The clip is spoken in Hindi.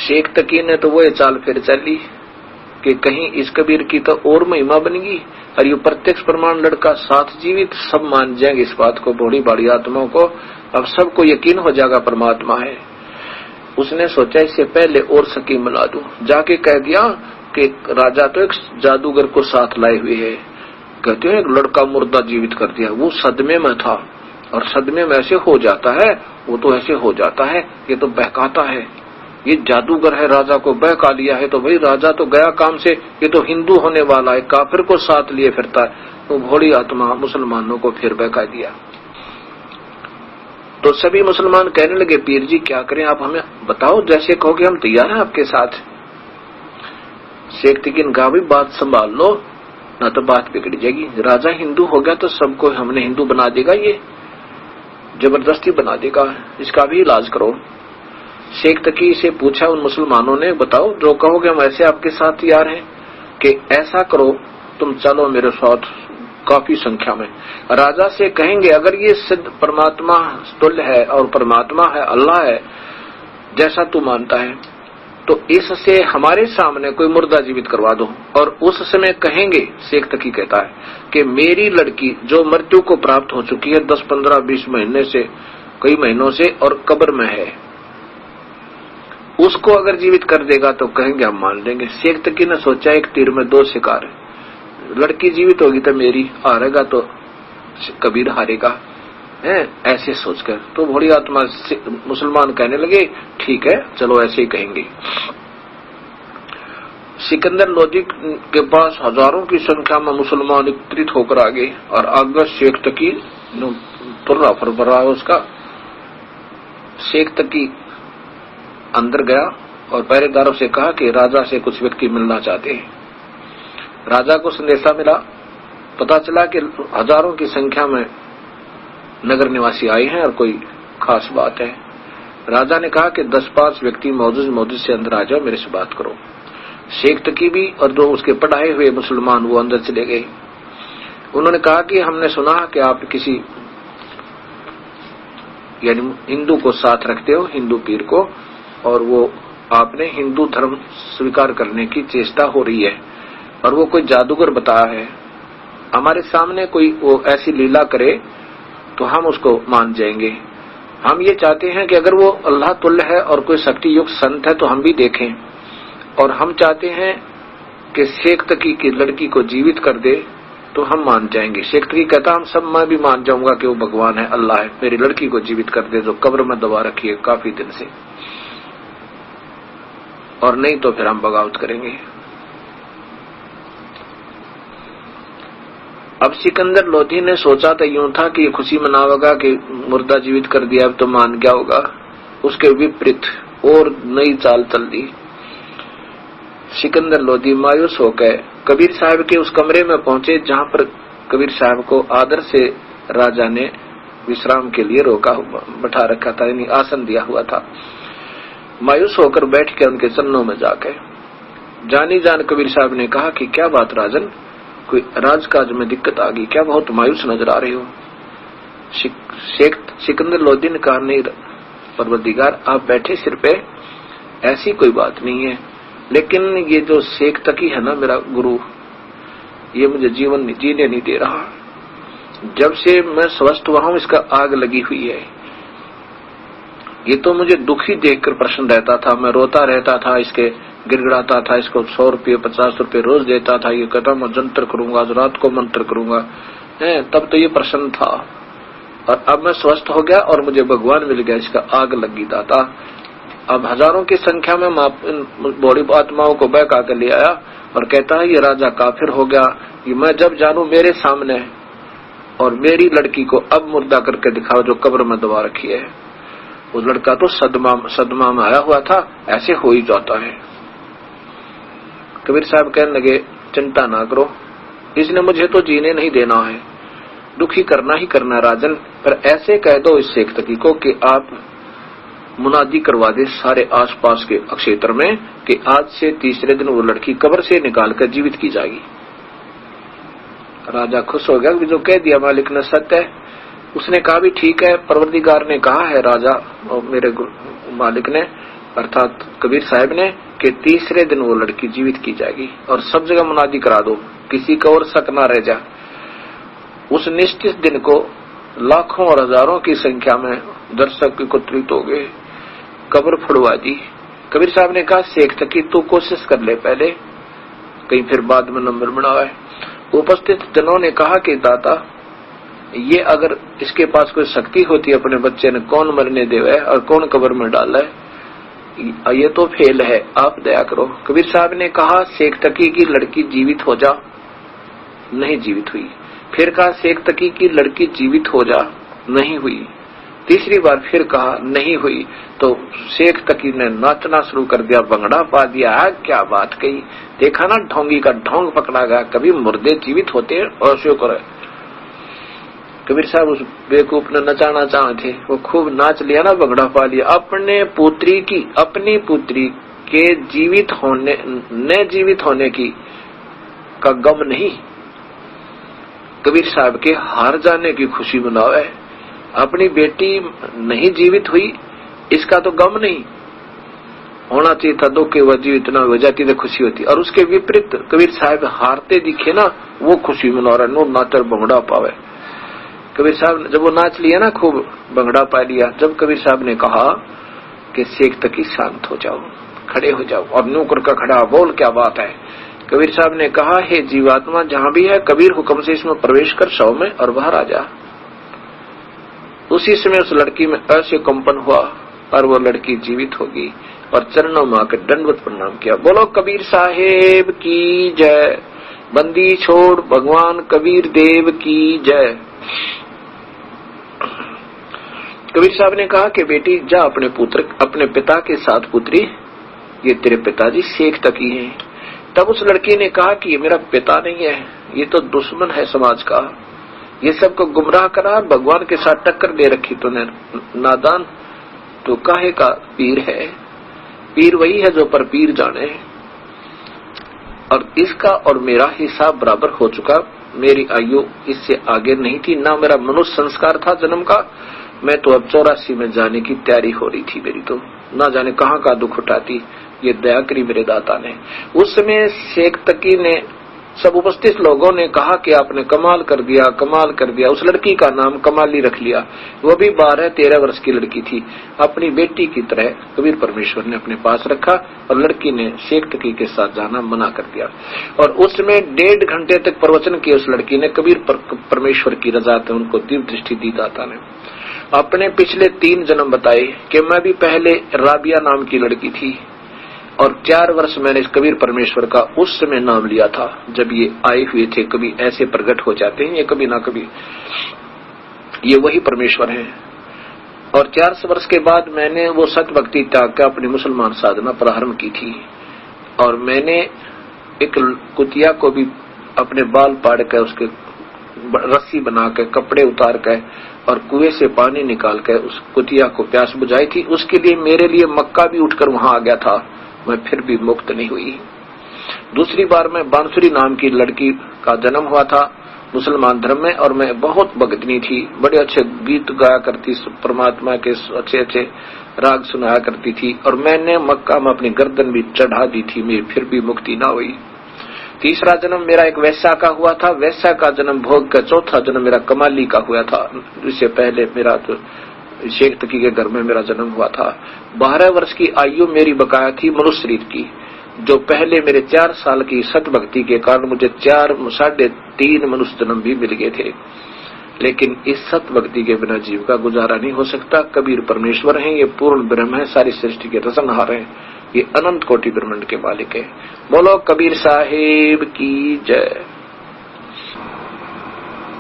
शेख तकी ने तो वो चाल फिर चली कि कहीं इस कबीर की तो और महिमा बनेगी, और ये प्रत्यक्ष प्रमाण लड़का साथ जीवित, सब मान जाएंगे इस बात को, बड़ी बड़ी आत्माओं को अब सबको यकीन हो जाएगा परमात्मा है। उसने सोचा इससे पहले और स्कीम मिला दूं, जाके कह दिया कि राजा तो एक जादूगर को साथ लाए हुए है, कहते हैं एक लड़का मुर्दा जीवित कर दिया, वो सदमे में था, और सदमे में ऐसे हो जाता है, वो तो ऐसे हो जाता है, ये तो बहकाता है, ये जादूगर है, राजा को बहका लिया है, तो भाई राजा तो गया काम से, ये तो हिंदू होने वाला है, काफिर को साथ लिए फिरता है। तो भोली आत्मा मुसलमानों को फिर बहका दिया। तो सभी मुसलमान कहने लगे पीर जी क्या करें, आप हमें बताओ, जैसे कहोगे हम तैयार हैं आपके साथ। शेख तकीन कहा भी बात संभाल लो, ना तो बात बिगड़ जाएगी, राजा हिंदू हो गया तो सबको हमने हिंदू बना देगा, ये जबरदस्ती बना देगा, इसका भी इलाज करो। शेख तकी से पूछा उन मुसलमानों ने, बताओ जो कहोगे हम ऐसे आपके साथ तैयार हैं, कि ऐसा करो तुम चलो मेरे साथ काफी संख्या में। राजा से कहेंगे अगर ये सिद्ध परमात्मा तुल्य है और परमात्मा है, अल्लाह है जैसा तू मानता है, तो इससे हमारे सामने कोई मुर्दा जीवित करवा दो। और उस समय कहेंगे, शेख तकी कहता है कि मेरी लड़की जो मृत्यु को प्राप्त हो चुकी है 10, 15, 20 महीने से, कई महीनों से, और कब्र में है, उसको अगर जीवित कर देगा तो कहेंगे हम मान लेंगे। शेख तकी ने सोचा एक तीर में दो शिकार, लड़की जीवित होगी तो मेरी, हारेगा तो कबीर हारेगा, है ऐसे सोचकर। तो बड़ी आत्मा मुसलमान कहने लगे ठीक है चलो ऐसे ही कहेंगे। सिकंदर लोदी के पास हजारों की संख्या में मुसलमान एकत्रित होकर आ गए, और आगे शेख तकी तुर्रा फरफरा उसका। शेख तकी अंदर गया और पहरेदारों से कहा कि राजा से कुछ व्यक्ति मिलना चाहते हैं। राजा को संदेशा मिला, पता चला कि हजारों की संख्या में नगर निवासी आए हैं और कोई खास बात है। राजा ने कहा कि 10-5 व्यक्ति मौजूद से अंदर आ जाओ, मेरे से बात करो। शेख तकी भी और दो उसके पढ़ाए हुए मुसलमान वो अंदर चले गए। उन्होंने कहा कि हमने सुना कि आप किसी यानी हिंदू को साथ रखते हो, हिंदू पीर को, और वो आपने हिंदू धर्म स्वीकार करने की चेष्टा हो रही है, और वो कोई जादूगर बताया है, हमारे सामने कोई वो ऐसी लीला करे तो हम उसको मान जाएंगे। हम ये चाहते हैं कि अगर वो अल्लाह तुल्य है और कोई शक्ति युक्त संत है तो हम भी देखें, और हम चाहते हैं कि शेख तकी की लड़की को जीवित कर दे तो हम मान जाएंगे। शेख तकी कहता हम सब, मैं भी मान जाऊंगा कि वो भगवान है, अल्लाह है, मेरी लड़की को जीवित कर दे जो कब्र में दबा रखी है काफी दिन से, और नहीं तो फिर हम बगावत करेंगे। अब सिकंदर लोधी ने सोचा तो यूं था कि ये खुशी मनावेगा कि मुर्दा जीवित कर दिया, अब तो मान गया होगा। उसके विपरीत और नई चाल चल दी। सिकंदर लोधी मायूस होकर कबीर साहब के उस कमरे में पहुंचे जहां पर कबीर साहब को आदर से राजा ने विश्राम के लिए रोका हुआ बैठा रखा था, यानी आसन दिया हुआ था। मायूस होकर बैठ के उनके चरणों में जाकर जानी जान कबीर साहब ने कहा कि क्या बात राजन, कोई राजकाज में दिक्कत आ गई क्या, बहुत मायूस नजर आ रहे हो। सिकंदर लोधी ने कहा नहीं परवरदिगार, आप बैठे सिर पे, ऐसी कोई बात नहीं है, लेकिन ये जो शेख तकी है ना मेरा गुरु, ये मुझे जीवन जीने नहीं दे रहा। जब से मैं स्वस्थ हुआ हूं इसका आग लगी हुई है। ये तो मुझे दुखी देखकर प्रसन्न रहता था, मैं रोता रहता था, इसके गिड़गिड़ाता था, इसको 100 रुपये 50 रुपये रोज देता था, ये कहता मैं जंतर करूंगा, आज रात को मंत्र करूंगा, तब तो ये प्रसन्न था। और अब मैं स्वस्थ हो गया और मुझे भगवान मिल गया, इसका आग लगी दाता। अब हजारों की संख्या में बड़ी आत्माओं को बहका कर ले आया और कहता है ये राजा काफिर हो गया, ये मैं जब जानू मेरे सामने, और मेरी लड़की को अब मुर्दा करके दिखाओ जो कब्र में दबा रखी है। वो लड़का तो सदमा में आया हुआ था, ऐसे हो ही जाता है। कबीर साहब कहने लगे चिंता ना करो, इसने मुझे तो जीने नहीं देना है, दुखी करना ही करना राजन, पर ऐसे कह दो इस शेख तकी को कि आप मुनादी करवा दे सारे आसपास के क्षेत्र में कि आज से तीसरे दिन वो लड़की कब्र से निकालकर जीवित की जाएगी। राजा खुश हो गया कि जो कह दिया मालिक ने सत्य है। उसने कहा भी ठीक है, परवरदिगार ने कहा है राजा और मेरे मालिक ने अर्थात कबीर साहब ने कि तीसरे दिन वो लड़की जीवित की जाएगी और सब जगह मुनादी करा दो, किसी का और शक ना रह जा। उस निश्चित दिन को लाखों और हजारों की संख्या में दर्शक एकत्रित हो गए। कब्र फड़वा दी। कबीर साहब ने कहा, शेख तकी तू कोशिश कर ले पहले, कहीं फिर बाद में नंबर बनाए। उपस्थित जनों ने कहा कि दाता, ये अगर इसके पास कोई शक्ति होती अपने बच्चे ने कौन मरने देवे और कौन कब्र में डाला है, ये तो फेल है, आप दया करो। कबीर साहब ने कहा, शेख तकी की लड़की जीवित हो जा। नहीं जीवित हुई। फिर कहा, शेख तकी की लड़की जीवित हो जा। नहीं हुई। तीसरी बार फिर कहा, नहीं हुई। तो शेख तकी ने नाचना शुरू कर दिया, भंगड़ा पा दिया। क्या बात कही, देखा ना, ढोंगी का ढोंग पकड़ा गया। कभी मुर्दे जीवित होते और शुक्र है। कबीर साहब उस बेवकूफ ने नचाना चाहते थे, वो खूब नाच लिया ना, भंगड़ा पा लिया। अपनी पुत्री के जीवित होने न जीवित होने की का गम नहीं, कबीर साहब के हार जाने की खुशी मनावे। अपनी बेटी नहीं जीवित हुई, इसका तो गम नहीं होना चाहिए था, दुख के वह जीवित ना हो जाती तो खुशी होती। और उसके विपरीत कबीर साहब हारते दिखे ना, वो खुशी मना रहे, नो नाचर भंगड़ा पावे। कबीर साहब ने जब वो नाच लिया ना, खूब भंगड़ा पा लिया, जब कबीर साहब ने कहा कि शेख तकी शांत हो जाओ, खड़े हो जाओ, और नौकर का खड़ा, बोल क्या बात है। कबीर साहब ने कहा, हे जीवात्मा जहां भी है, कबीर हुक्म से इसमें प्रवेश कर शव में और बाहर आ जा। उसी समय उस लड़की में ऐसे कंपन हुआ और वो लड़की जीवित होगी और चरणों में आकर दंडवत प्रणाम किया। बोलो कबीर साहेब की जय। बंदी छोड़ भगवान कबीर देव की जय। कबीर साहब ने कहा कि बेटी जा अपने पिता के साथ पुत्री, ये तेरे पिताजी शेख तकी हैं। तब उस लड़की ने कहा कि ये मेरा पिता नहीं है, ये तो दुश्मन है समाज का, ये सबको गुमराह करा, भगवान के साथ टक्कर दे रखी तूने नादान। तो काहे का पीर है, पीर वही है जो पर पीर जाने। और इसका और मेरा हिसाब बराबर हो चुका। मेरी आयु इससे आगे नहीं थी, ना मेरा मनुष्य संस्कार था जन्म का। मैं तो अब 84 में जाने की तैयारी हो रही थी मेरी, तो ना जाने कहां का दुख उठाती। ये दया करी मेरे दाता ने। उस समय शेख तकी ने, सब उपस्थित लोगों ने कहा कि आपने कमाल कर दिया, कमाल कर दिया। उस लड़की का नाम कमाली रख लिया। वो भी 12-13 वर्ष की लड़की थी, अपनी बेटी की तरह कबीर परमेश्वर ने अपने पास रखा। और लड़की ने शेख तकी के साथ जाना मना कर दिया। और उसमें 1.5 घंटे तक प्रवचन किए उस लड़की ने। कबीर परमेश्वर की रजा से उनको दिव्य दृष्टि दी दाता ने। अपने पिछले 3 जन्म बताए कि मैं भी पहले राबिया नाम की लड़की थी और 4 वर्ष मैंने कबीर परमेश्वर का उस समय नाम लिया था जब ये आए हुए थे। कभी ऐसे प्रकट हो जाते हैं, ये कभी ना कभी ये वही परमेश्वर हैं। और 4 वर्ष के बाद मैंने वो सत भक्ति त्याग कर अपनी मुसलमान साधना प्रारंभ की थी। और मैंने एक कुतिया को भी अपने बाल पाड़ कर, उसके रस्सी बना कर, कपड़े उतार कर और कुएं से पानी निकाल कर उस कुतिया को प्यास बुझाई थी। उसके लिए मेरे लिए मक्का भी उठकर वहां आ गया था, मैं फिर भी मुक्त नहीं हुई। दूसरी बार मैं बांसुरी नाम की लड़की का जन्म हुआ था मुसलमान धर्म में, और मैं बहुत भगतनी थी, बड़े अच्छे गीत गाया करती, परमात्मा के अच्छे अच्छे राग सुनाया करती थी। और मैंने मक्का में अपनी गर्दन भी चढ़ा दी थी, मेरी फिर भी मुक्ति ना हुई। तीसरा जन्म मेरा एक वैश्या का हुआ था, वैश्या का जन्म भोग कर। चौथा जन्म मेरा कमाली का हुआ था। इससे पहले मेरा तो शेख तकी के घर में मेरा जन्म हुआ था। 12 वर्ष की आयु मेरी बकाया थी मनुष्य शरीर की, जो पहले मेरे 4 साल की सत भक्ति के कारण मुझे 3.5 मनुष्य जन्म भी मिल गए थे। लेकिन इस सत भक्ति के बिना जीव का गुजारा नहीं हो सकता। कबीर परमेश्वर हैं, ये पूर्ण ब्रह्म है, सारी सृष्टि के रचनहार हैं, ये अनंत कोटि ब्रह्मांड के मालिक है। बोलो कबीर साहेब की जय।